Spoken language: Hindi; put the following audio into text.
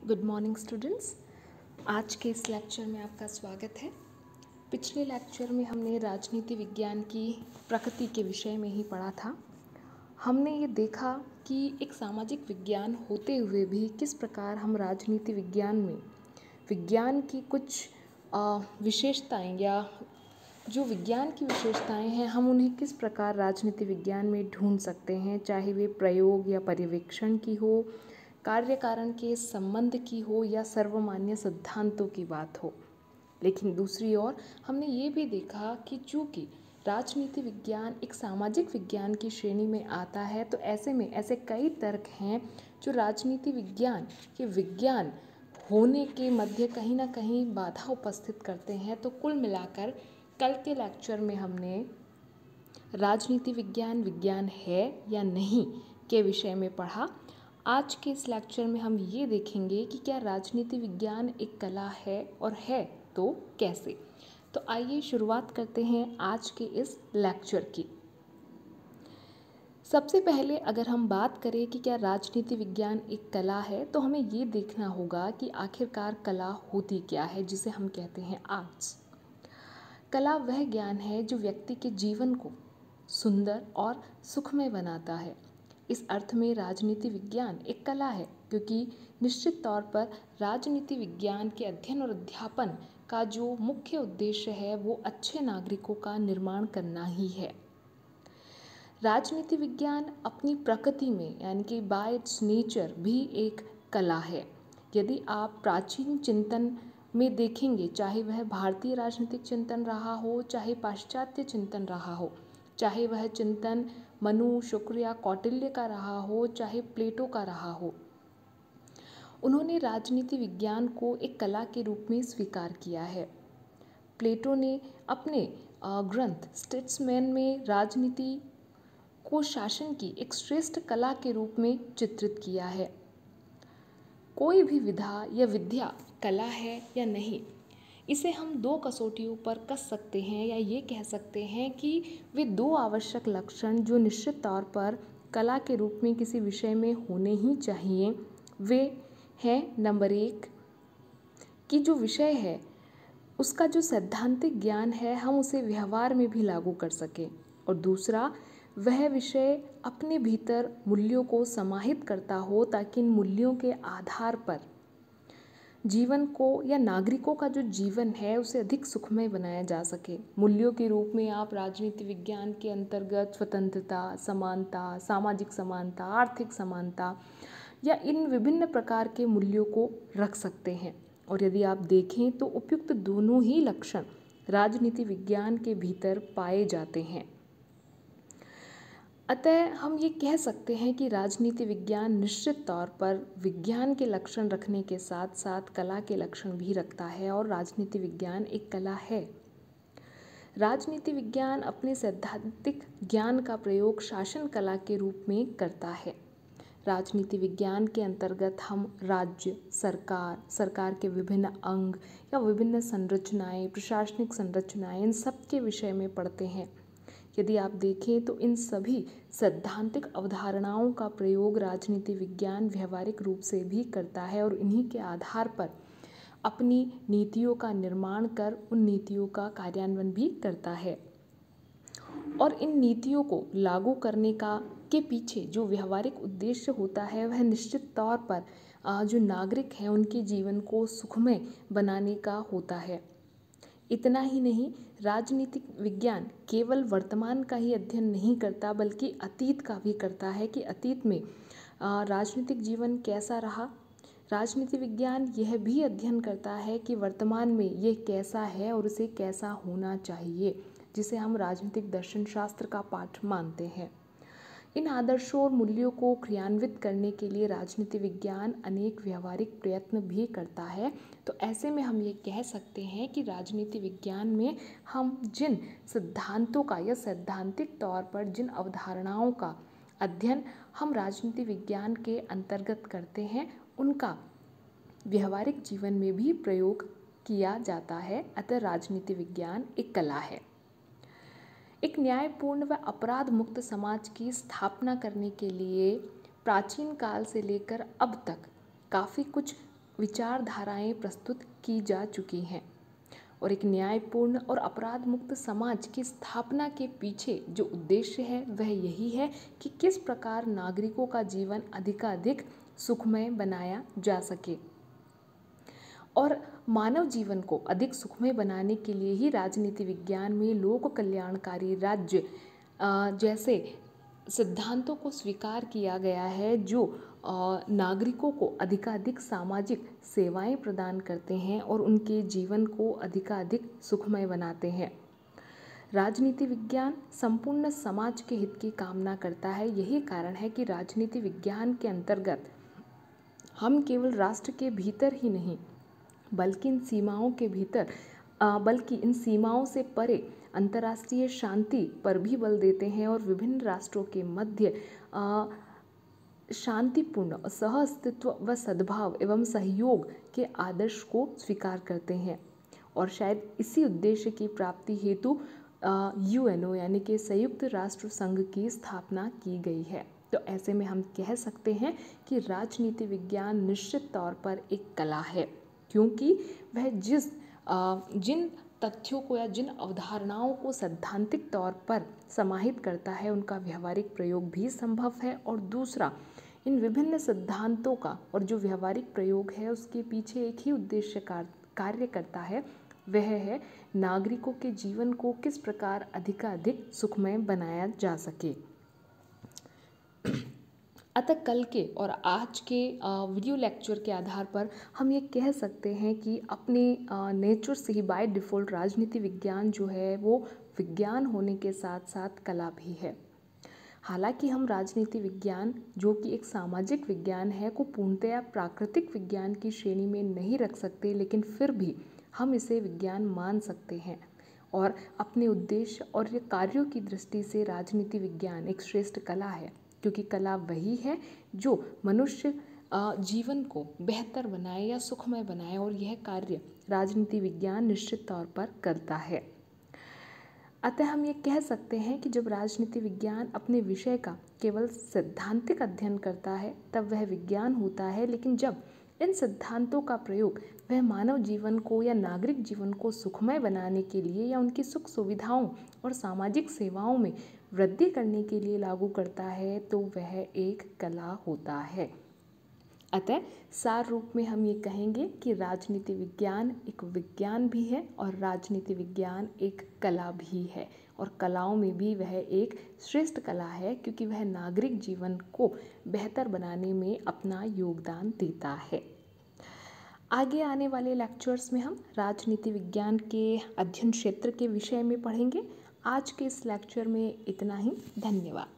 Good morning students. आज के इस लेक्चर में आपका स्वागत है। पिछले लेक्चर में हमने राजनीति विज्ञान की प्रकृति के विषय में ही पढ़ा था। हमने ये देखा कि एक सामाजिक विज्ञान होते हुए भी किस प्रकार हम राजनीति विज्ञान में विज्ञान की कुछ विशेषताएं या जो विज्ञान की विशेषताएं हैं हम उन्हें किस प्रकार राजनीति विज्ञान में ढूंढ सकते हैं, चाहे वे प्रयोग या पर्यवेक्षण की हो, कार्य कारण के संबंध की हो या सर्वमान्य सिद्धांतों की बात हो। लेकिन दूसरी ओर हमने ये भी देखा कि चूंकि राजनीति विज्ञान एक सामाजिक विज्ञान की श्रेणी में आता है, तो ऐसे में ऐसे कई तर्क हैं जो राजनीति विज्ञान के विज्ञान होने के मध्य कहीं ना कहीं बाधा उपस्थित करते हैं। तो कुल मिलाकर कल के लेक्चर में हमने राजनीति विज्ञान विज्ञान है या नहीं के विषय में पढ़ा। आज के इस लेक्चर में हम ये देखेंगे कि क्या राजनीति विज्ञान एक कला है और है तो कैसे। तो आइए शुरुआत करते हैं आज के इस लेक्चर की। सबसे पहले अगर हम बात करें कि क्या राजनीति विज्ञान एक कला है, तो हमें ये देखना होगा कि आखिरकार कला होती क्या है, जिसे हम कहते हैं आर्ट्स। कला वह ज्ञान है जो व्यक्ति के जीवन को सुंदर और सुखमय बनाता है। इस अर्थ में राजनीति विज्ञान एक कला है, क्योंकि निश्चित तौर पर राजनीति विज्ञान के अध्ययन और अध्यापन का जो मुख्य उद्देश्य है वो अच्छे नागरिकों का निर्माण करना ही है। राजनीति विज्ञान अपनी प्रकृति में यानी कि बाय इट्स नेचर भी एक कला है। यदि आप प्राचीन चिंतन में देखेंगे, चाहे वह भारतीय राजनीतिक चिंतन रहा हो, चाहे पाश्चात्य चिंतन रहा हो, चाहे वह चिंतन मनु, शुक्र या कौटिल्य का रहा हो, चाहे प्लेटो का रहा हो, उन्होंने राजनीति विज्ञान को एक कला के रूप में स्वीकार किया है। प्लेटो ने अपने ग्रंथ स्टेट्समैन में राजनीति को शासन की एक श्रेष्ठ कला के रूप में चित्रित किया है। कोई भी विधा या विद्या कला है या नहीं, इसे हम दो कसौटियों पर कस सकते हैं या ये कह सकते हैं कि वे दो आवश्यक लक्षण जो निश्चित तौर पर कला के रूप में किसी विषय में होने ही चाहिए, वे हैं नंबर 1 कि जो विषय है उसका जो सैद्धांतिक ज्ञान है हम उसे व्यवहार में भी लागू कर सकें, और दूसरा वह विषय अपने भीतर मूल्यों को समाहित करता हो, ताकि इन मूल्यों के आधार पर जीवन को या नागरिकों का जो जीवन है उसे अधिक सुखमय बनाया जा सके। मूल्यों के रूप में आप राजनीति विज्ञान के अंतर्गत स्वतंत्रता, समानता, सामाजिक समानता, आर्थिक समानता या इन विभिन्न प्रकार के मूल्यों को रख सकते हैं। और यदि आप देखें तो उपयुक्त दोनों ही लक्षण राजनीति विज्ञान के भीतर पाए जाते हैं। अतः हम ये कह सकते हैं कि राजनीति विज्ञान निश्चित तौर पर विज्ञान के लक्षण रखने के साथ साथ कला के लक्षण भी रखता है, और राजनीति विज्ञान एक कला है। राजनीति विज्ञान अपने सैद्धांतिक ज्ञान का प्रयोग शासन कला के रूप में करता है। राजनीति विज्ञान के अंतर्गत हम राज्य, सरकार के विभिन्न अंग या विभिन्न संरचनाएं, प्रशासनिक संरचनाएं, इन सब के विषय में पढ़ते हैं। यदि आप देखें तो इन सभी सैद्धांतिक अवधारणाओं का प्रयोग राजनीति विज्ञान व्यवहारिक रूप से भी करता है, और इन्हीं के आधार पर अपनी नीतियों का निर्माण कर उन नीतियों का कार्यान्वयन भी करता है। और इन नीतियों को लागू करने के पीछे जो व्यवहारिक उद्देश्य होता है वह निश्चित तौर पर जो नागरिक हैं उनके जीवन को सुखमय बनाने का होता है। इतना ही नहीं, राजनीतिक विज्ञान केवल वर्तमान का ही अध्ययन नहीं करता, बल्कि अतीत का भी करता है कि अतीत में राजनीतिक जीवन कैसा रहा। राजनीति विज्ञान यह भी अध्ययन करता है कि वर्तमान में ये कैसा है और उसे कैसा होना चाहिए, जिसे हम राजनीतिक दर्शन शास्त्र का पाठ मानते हैं। इन आदर्शों और मूल्यों को क्रियान्वित करने के लिए राजनीति विज्ञान अनेक व्यवहारिक प्रयत्न भी करता है। तो ऐसे में हम ये कह सकते हैं कि राजनीति विज्ञान में हम जिन सिद्धांतों का या सैद्धांतिक तौर पर जिन अवधारणाओं का अध्ययन हम राजनीति विज्ञान के अंतर्गत करते हैं, उनका व्यवहारिक जीवन में भी प्रयोग किया जाता है। अतः राजनीति विज्ञान एक कला है। एक न्यायपूर्ण व अपराध मुक्त समाज की स्थापना करने के लिए प्राचीन काल से लेकर अब तक काफ़ी कुछ विचारधाराएं प्रस्तुत की जा चुकी हैं और एक न्यायपूर्ण और अपराध मुक्त समाज की स्थापना के पीछे जो उद्देश्य है वह यही है कि किस प्रकार नागरिकों का जीवन अधिकाधिक सुखमय बनाया जा सके। और मानव जीवन को अधिक सुखमय बनाने के लिए ही राजनीति विज्ञान में लोक कल्याणकारी राज्य जैसे सिद्धांतों को स्वीकार किया गया है, जो नागरिकों को अधिकाधिक सामाजिक सेवाएं प्रदान करते हैं और उनके जीवन को अधिकाधिक सुखमय बनाते हैं। राजनीति विज्ञान संपूर्ण समाज के हित की कामना करता है। यही कारण है कि राजनीति विज्ञान के अंतर्गत हम केवल राष्ट्र के भीतर ही नहीं बल्कि इन सीमाओं से परे अंतर्राष्ट्रीय शांति पर भी बल देते हैं और विभिन्न राष्ट्रों के मध्य शांतिपूर्ण सहअस्तित्व व सद्भाव एवं सहयोग के आदर्श को स्वीकार करते हैं। और शायद इसी उद्देश्य की प्राप्ति हेतु यूएनओ यानी कि संयुक्त राष्ट्र संघ की स्थापना की गई है। तो ऐसे में हम कह सकते हैं कि राजनीति विज्ञान निश्चित तौर पर एक कला है, क्योंकि वह जिन तथ्यों को या जिन अवधारणाओं को सैद्धांतिक तौर पर समाहित करता है उनका व्यवहारिक प्रयोग भी संभव है। और दूसरा, इन विभिन्न सिद्धांतों का और जो व्यवहारिक प्रयोग है उसके पीछे एक ही उद्देश्य कार्य करता है, वह है नागरिकों के जीवन को किस प्रकार अधिकाधिक सुखमय बनाया जा सके। अतः कल के और आज के वीडियो लेक्चर के आधार पर हम ये कह सकते हैं कि अपने नेचर से ही बाय डिफ़ॉल्ट राजनीति विज्ञान जो है वो विज्ञान होने के साथ साथ कला भी है। हालांकि हम राजनीति विज्ञान जो कि एक सामाजिक विज्ञान है को पूर्णतया प्राकृतिक विज्ञान की श्रेणी में नहीं रख सकते, लेकिन फिर भी हम इसे विज्ञान मान सकते हैं। और अपने उद्देश्य और ये कार्यों की दृष्टि से राजनीति विज्ञान एक श्रेष्ठ कला है, क्योंकि कला वही है जो मनुष्य जीवन को बेहतर बनाए या सुखमय बनाए, और यह कार्य राजनीति विज्ञान निश्चित तौर पर करता है। अतः हम ये कह सकते हैं कि जब राजनीति विज्ञान अपने विषय का केवल सैद्धांतिक अध्ययन करता है तब वह विज्ञान होता है, लेकिन जब इन सिद्धांतों का प्रयोग वह मानव जीवन को या नागरिक जीवन को सुखमय बनाने के लिए या उनकी सुख सुविधाओं और सामाजिक सेवाओं में वृद्धि करने के लिए लागू करता है तो वह एक कला होता है। अतः सार रूप में हम ये कहेंगे कि राजनीति विज्ञान एक विज्ञान भी है और राजनीति विज्ञान एक कला भी है, और कलाओं में भी वह एक श्रेष्ठ कला है क्योंकि वह नागरिक जीवन को बेहतर बनाने में अपना योगदान देता है। आगे आने वाले लेक्चर्स में हम राजनीति विज्ञान के अध्ययन क्षेत्र के विषय में पढ़ेंगे। आज के इस लेक्चर में इतना ही। धन्यवाद।